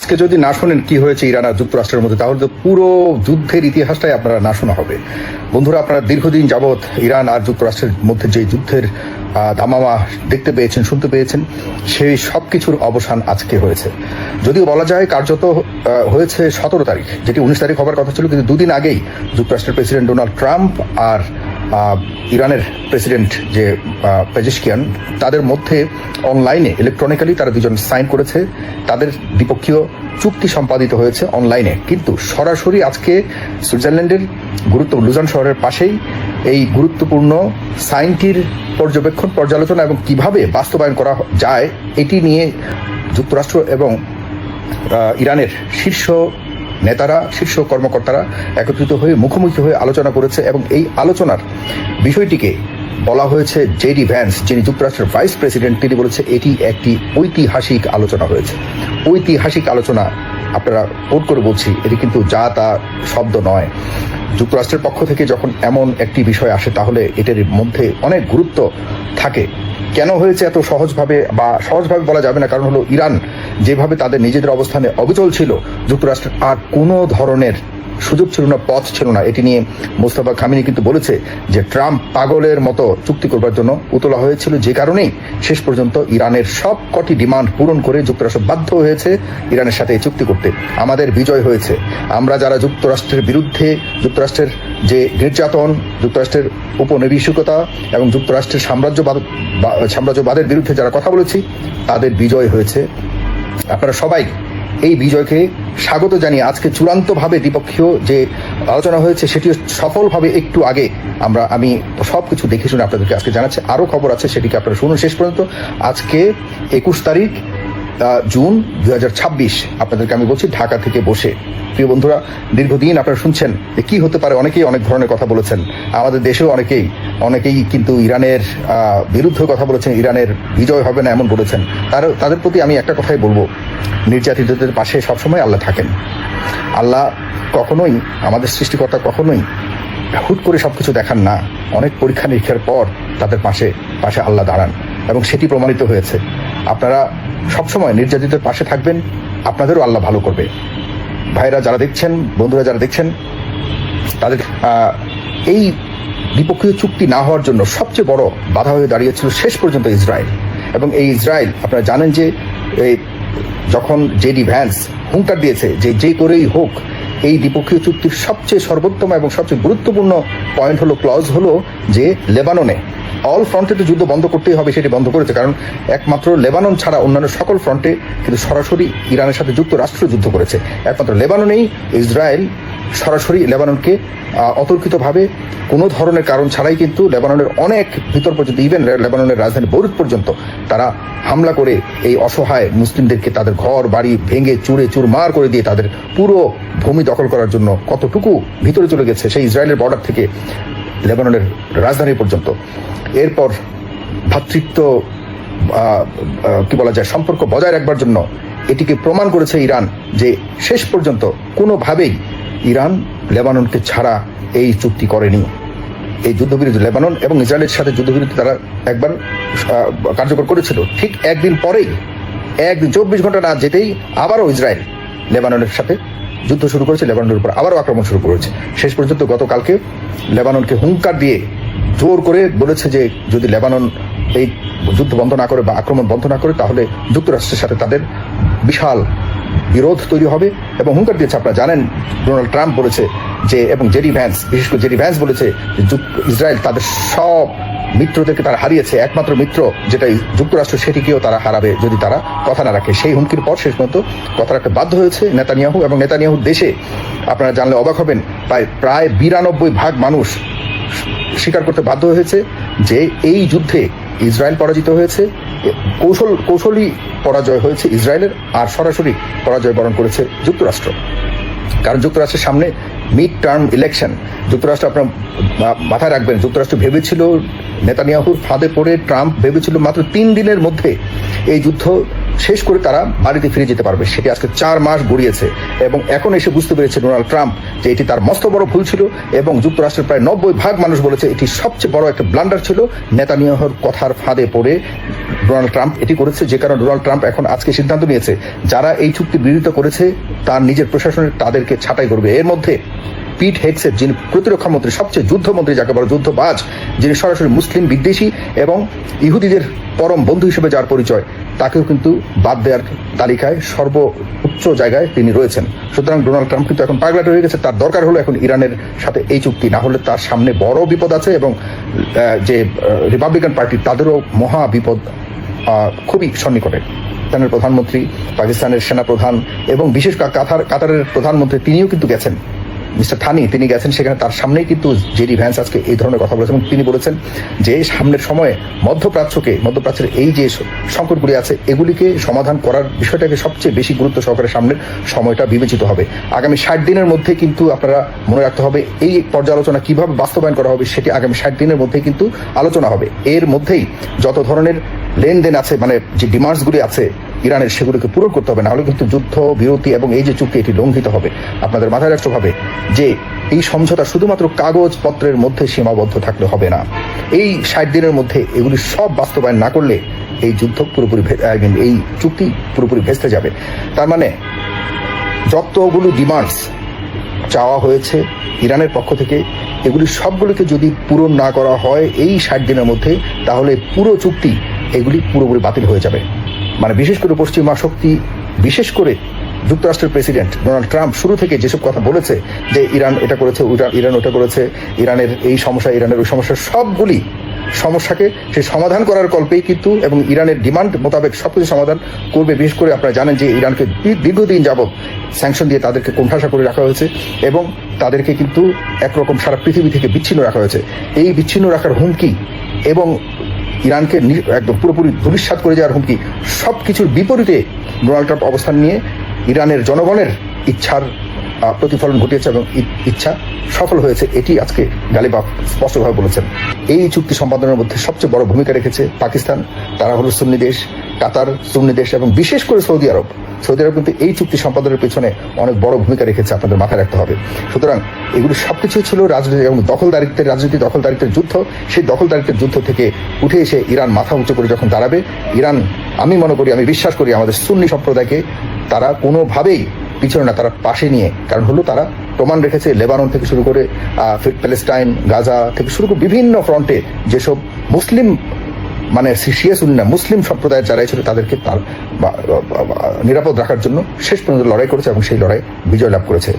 আজকে যদি না শোনেন কি হয়েছে ইরান আর যুক্তরাষ্ট্রের মধ্যে, তাহলে তো পুরো যুদ্ধের ইতিহাসটাই আপনারা না শোনা হবে। বন্ধুরা, আপনারা দীর্ঘদিন যাবৎ ইরান আর যুক্তরাষ্ট্রের মধ্যে যে যুদ্ধের দামামা দেখতে পেয়েছেন, শুনতে পেয়েছেন, সেই সব কিছুর অবসান আজকে হয়েছে। যদিও বলা যায় কার্যত হয়েছে 17 তারিখ, যেটি 19 তারিখ হবার কথা ছিল, কিন্তু দুদিন আগেই যুক্তরাষ্ট্রের প্রেসিডেন্ট ডোনাল্ড ট্রাম্প আর ইরানের প্রেসিডেন্ট যে পেজেশকিয়ান, তাদের মধ্যে অনলাইনে ইলেকট্রনিক্যালি তারা দুজন সাইন করেছে। তাদের দ্বিপক্ষীয় চুক্তি সম্পাদিত হয়েছে অনলাইনে, কিন্তু সরাসরি আজকে সুইজারল্যান্ডের লুজান শহরের পাশেই এই গুরুত্বপূর্ণ সাইনটির পর্যালোচনা এবং কিভাবে বাস্তবায়ন করা যায় এটি নিয়ে যুক্তরাষ্ট্র এবং ইরানের শীর্ষ নেতারা, শীর্ষ কর্মকর্তারা একত্রিত হয়ে মুখোমুখি হয়ে আলোচনা করেছে। এবং এই আলোচনার বিষয়টিকে বলা হয়েছে জেডি ভ্যান্স, যিনি যুক্তরাষ্ট্রের ভাইস প্রেসিডেন্ট, তিনি বলেছে এটি একটি ঐতিহাসিক আলোচনা হয়েছে। ঐতিহাসিক আলোচনা, আপনারা কোট করে বলছি, এটি কিন্তু যা তা শব্দ নয়। যুক্তরাষ্ট্রের পক্ষ থেকে যখন এমন একটি বিষয় আসে, তাহলে এটার মধ্যে অনেক গুরুত্ব থাকে। কেন হয়েছে এত সহজভাবে, বা সহজভাবে বলা যাবে না, কারণ হলো ইরান যেভাবে তাদের নিজেদের অবস্থানে অবিচল ছিল, যুক্তরাষ্ট্রের আর কোনো ধরনের সুযোগ ছিল না, পথ ছিল না। এটি নিয়ে মোস্তফা খামেনি কিন্তু বলেছে যে ট্রাম্প পাগলের মতো চুক্তি করবার জন্য উতলা হয়েছিল, যে কারণেই শেষ পর্যন্ত ইরানের সব কটি ডিমান্ড পূরণ করে যুক্তরাষ্ট্র বাধ্য হয়েছে ইরানের সাথে এই চুক্তি করতে। আমাদের বিজয় হয়েছে। আমরা যারা যুক্তরাষ্ট্রের বিরুদ্ধে, যুক্তরাষ্ট্রের যে নির্যাতন, যুক্তরাষ্ট্রের উপনিবেশিকতা এবং যুক্তরাষ্ট্রের সাম্রাজ্যবাদের বিরুদ্ধে যারা কথা বলেছি, তাদের বিজয় হয়েছে। আপনারা সবাই এই বিজয়কে স্বাগত জানিয়ে আজকে চূড়ান্তভাবে দ্বিপক্ষীয় যে আলোচনা হয়েছে সেটিও সফলভাবে একটু আগে আমি সব কিছু দেখে শুনে আপনাদেরকে আজকে জানাচ্ছি। আরও খবর আছে, সেটিকে আপনারা শুনুন শেষ পর্যন্ত। আজকে 21 তারিখ জুন 2026 আপনাদেরকে আমি বলছি ঢাকা থেকে বসে। প্রিয় বন্ধুরা, দীর্ঘদিন আপনারা শুনছেন যে কী হতে পারে, অনেকেই অনেক ধরনের কথা বলেছেন। আমাদের দেশেও অনেকেই কিন্তু ইরানের বিরুদ্ধে কথা বলেছেন, ইরানের বিজয় হবে না এমন বলেছেন। তাদের প্রতি আমি একটা কথাই বলবো, নির্যাতিতদের পাশে সবসময় আল্লাহ থাকেন। আল্লাহ কখনোই, আমাদের সৃষ্টিকর্তা কখনোই হুট করে সবকিছু দেখান না। অনেক পরীক্ষা নিরীক্ষার পর তাদের পাশে আল্লাহ দাঁড়ান, এবং সেটি প্রমাণিত হয়েছে। আপনারা সবসময় নির্যাতিতের পাশে থাকবেন, আপনাদেরও আল্লাহ ভালো করবে। ভাইরা যারা দেখছেন, বন্ধুরা যারা দেখছেন, তাদের এই দ্বিপক্ষীয় চুক্তি না হওয়ার জন্য সবচেয়ে বড় বাধা হয়ে দাঁড়িয়েছিল শেষ পর্যন্ত ইসরায়েল। এবং এই ইসরায়েল, আপনারা জানেন যে যখন জেডি ভ্যান্স হুঙ্কার দিয়েছে যে করেই হোক এই দ্বিপক্ষীয় চুক্তির সবচেয়ে সর্বোত্তম এবং সবচেয়ে গুরুত্বপূর্ণ পয়েন্ট হলো, ক্লজ হলো যে লেবাননে অল ফ্রন্টে তো যুদ্ধ বন্ধ করতেই হবে, সেটি বন্ধ করেছে। কারণ একমাত্র লেবানন ছাড়া অন্যান্য সকল ফ্রন্টে কিন্তু সরাসরি ইরানের সাথে যুক্তরাষ্ট্র যুদ্ধ করেছে। একমাত্র লেবাননেই ইসরায়েল সরাসরি লেবাননকে অতর্কিতভাবে কোনো ধরনের কারণ ছাড়াই কিন্তু লেবাননের অনেক ভিতর পর্যন্ত, ইভেন লেবাননের রাজধানী বৈরুত পর্যন্ত তারা হামলা করে এই অসহায় মুসলিমদেরকে তাদের ঘর বাড়ি ভেঙে চুরমার করে দিয়ে তাদের পুরো ভূমি দখল করার জন্য কতটুকু ভিতরে চলে গেছে সেই ইসরায়েলের বর্ডার থেকে লেবাননের রাজধানী পর্যন্ত। এরপর ভ্রাতৃত্ব কি বলা যায়, সম্পর্ক বজায় রাখবার জন্য এটিকে প্রমাণ করেছে ইরান যে শেষ পর্যন্ত কোনোভাবেই ইরান লেবাননকে ছাড়া এই চুক্তি করেনি। এই যুদ্ধবিরতি লেবানন এবং ইসরায়েলের সাথে যুদ্ধবিরতি তারা একবার কার্যকর করেছিল, ঠিক একদিন পরেই, 24 ঘন্টা না যেতেই আবারও ইসরায়েল লেবাননের সাথে যুদ্ধ শুরু করেছে, লেবাননের উপর আবারও আক্রমণ শুরু করেছে। শেষ পর্যন্ত গতকালকে লেবাননকে হুঙ্কার দিয়ে জোর করে বলেছে যে যদি লেবানন এই যুদ্ধ বন্ধ না করে বা আক্রমণ বন্ধ না করে, তাহলে যুক্তরাষ্ট্রের সাথে তাদের বিশাল বিরোধ তৈরি হবে। এবং হুঙ্কার দিয়েছে, আপনারা জানেন ডোনাল্ড ট্রাম্প বলেছে যে, এবং জেডি ভ্যান্স, বিশেষ করে জেডি ভ্যান্স বলেছে যে ইসরায়েল তাদের সব মিত্রদেরকে তারা হারিয়েছে, একমাত্র মিত্র যেটা যুক্তরাষ্ট্র সেটিকেও তারা হারাবে যদি তারা কথা না রাখে। সেই হুমকির পর শেষ পর্যন্ত কথা রাখতে বাধ্য হয়েছে নেতানিয়াহু। এবং নেতানিয়াহুর দেশে আপনারা জানলে অবাক হবেন, প্রায় 92% মানুষ স্বীকার করতে বাধ্য হয়েছে যে এই যুদ্ধে ইসরায়েল পরাজিত হয়েছে, কৌশলী পরাজয় হয়েছে ইসরায়েলের, আর সরাসরি পরাজয় বরণ করেছে যুক্তরাষ্ট্র। কারণ যুক্তরাষ্ট্রের সামনে মিড টার্ম ইলেকশন। যুক্তরাষ্ট্র, আপনার মাথায় রাখবেন, যুক্তরাষ্ট্র ভেবেছিল, নেতানিয়াহুর ফাঁদে পড়ে ট্রাম্প ভেবেছিল মাত্র 3 দিনের মধ্যে এই যুদ্ধ শেষ করে তারা বাড়িতে ফিরে যেতে পারবে। সেটি আজকে 4 মাস গড়িয়েছে এবং এখন এসে বুঝতে পেরেছে ডোনাল্ড ট্রাম্প যে এটি তার মস্ত বড় ভুল ছিল এবং যুক্তরাষ্ট্রের প্রায় 90% মানুষ বলেছে এটি সবচেয়ে বড় একটা ব্লান্ডার ছিল। নেতানিয়াহুর কথার ফাঁদে পড়ে ডোনাল্ড ট্রাম্প এটি করেছে, যে কারণে ডোনাল্ড ট্রাম্প এখন আজকে সিদ্ধান্ত নিয়েছে যারা এই চুক্তি বিরোধিতা করেছে তার নিজের প্রশাসনের তাদেরকে ছাঁটাই করবে। এর মধ্যে পিট হেগসেট, যিনি প্রতিরক্ষা মন্ত্রী, সবচেয়ে যুদ্ধমন্ত্রী যাকে বলে, যুদ্ধবাজ, যিনি সরাসরি মুসলিম বিদ্বেষী এবং ইহুদিদের পরম বন্ধু হিসেবে যার পরিচয়, তাকেও কিন্তু বাদ দেওয়ার তালিকায় সর্বোচ্চ জায়গায় তিনি রয়েছেন। সুতরাং ডোনাল্ড ট্রাম্প কিন্তু এখন পাগলাট হয়ে গেছে। তার দরকার হলো এখন ইরানের সাথে এই চুক্তি, না হলে তার সামনে বড় বিপদ আছে এবং যে রিপাবলিকান পার্টি তাদেরও মহা বিপদ খুবই সন্নিকটে। পাকিস্তানের প্রধানমন্ত্রী, পাকিস্তানের সেনাপ্রধান এবং বিশেষ করে কাতারের প্রধানমন্ত্রী তিনিও কিন্তু গেছেন, মিস্টার থানি, তিনি গেছেন সেখানে। তার সামনেই কিন্তু জেডি ভ্যান্স আজকে এই ধরনের কথা বলেছেন এবং তিনি বলেছেন যে সামনের সময়ে মধ্যপ্রাচ্যের এই যে সংকটগুলি আছে এগুলিকে সমাধান করার বিষয়টাকে সবচেয়ে বেশি গুরুত্ব সহকারে সামনের সময়টা বিবেচিত হবে। আগামী 60 দিনের মধ্যে কিন্তু আপনারা মনে রাখতে হবে এই পর্যালোচনা কিভাবে বাস্তবায়ন করা হবে সেটি আগামী 60 দিনের মধ্যে কিন্তু আলোচনা হবে। এর মধ্যেই যত ধরনের লেনদেন আছে, মানে যে ডিমান্ডসগুলি আছে ইরানের, সেগুলোকে পূরণ করতে হবে, না হলে কিন্তু যুদ্ধ বিরতি এবং এই যে চুক্তি এটি লঙ্ঘিত হবে। আপনাদের মাথায় রাখতে হবে যে এই সমঝোতা শুধুমাত্র কাগজপত্রের মধ্যে সীমাবদ্ধ থাকলে হবে না। এই 60 দিনের মধ্যে এগুলি সব বাস্তবায়ন না করলে এই যুদ্ধ পুরোপুরি এই চুক্তি পুরোপুরি ভেস্তে যাবে। তার মানে যতগুলো ডিমান্ডস চাওয়া হয়েছে ইরানের পক্ষ থেকে, এগুলি সবগুলিকে যদি পূরণ না করা হয় এই 60 দিনের মধ্যে, তাহলে পুরো চুক্তি এগুলি পুরোপুরি বাতিল হয়ে যাবে। মানে বিশেষ করে পশ্চিমা শক্তি, বিশেষ করে যুক্তরাষ্ট্রের প্রেসিডেন্ট ডোনাল্ড ট্রাম্প শুরু থেকে যেসব কথা বলেছে যে ইরান এটা করেছে, ইরান ওটা করেছে, ইরানের এই সমস্যা, ইরানের ওই সমস্যা, সবগুলি সমস্যাকে সে সমাধান করার কল্পেই কিন্তু এবং ইরানের ডিমান্ড মোতাবেক সবকিছু সমাধান করবে। বিশেষ করে আপনারা জানেন যে ইরানকে দীর্ঘদিন যাবৎ স্যাংশন দিয়ে তাদেরকে কোণঠাসা করে রাখা হয়েছে এবং তাদেরকে কিন্তু একরকম সারা পৃথিবী থেকে বিচ্ছিন্ন রাখা হয়েছে। এই বিচ্ছিন্ন রাখার হুমকি এবং ইরানকে একদম পুরোপুরি ধূলিসাৎ করে যাওয়ার হুমকি, সব কিছুর বিপরীতে ডোনাল্ড ট্রাম্প অবস্থান নিয়ে ইরানের জনগণের ইচ্ছার প্রতিফলন ঘটিয়েছে এবং ইচ্ছা সফল হয়েছে, এটি আজকে গালিবাফ স্পষ্টভাবে বলেছেন। এই চুক্তি সম্পাদনের মধ্যে সবচেয়ে বড় ভূমিকা রেখেছে পাকিস্তান, তারা হলো সুন্নি দেশ, কাতার সুন্নি দেশ এবং বিশেষ করে সৌদি আরব কিন্তু এই চুক্তি সম্পাদনের পেছনে অনেক বড় ভূমিকা রেখেছে, আপনাদের মাথায় রাখতে হবে। সুতরাং এগুলো সবকিছু ছিল রাজনীতি এবং দখলদারিত্বের যুদ্ধ। সেই দখলদারিত্বের যুদ্ধ থেকে উঠে এসে ইরান মাথা উঁচু করে যখন দাঁড়াবে, ইরান আমি বিশ্বাস করি আমাদের সুন্নি সম্প্রদায়কে তারা কোনোভাবেই পিছনে না, তারা পাশে নিয়ে, কারণ হলো তারা প্রমাণ রেখেছে লেবানন থেকে শুরু করে প্যালেস্টাইন, গাজা থেকে শুরু করে বিভিন্ন ফ্রন্টে যেসব মুসলিম, মানে শিয়া সুন্নি না, মুসলিম সম্প্রদায়ের যারাই ছিল তাদেরকে তার নিরাপদ রাখার জন্য শেষ পর্যন্ত লড়াই করেছে এবং সেই লড়াই বিজয় লাভ করেছে।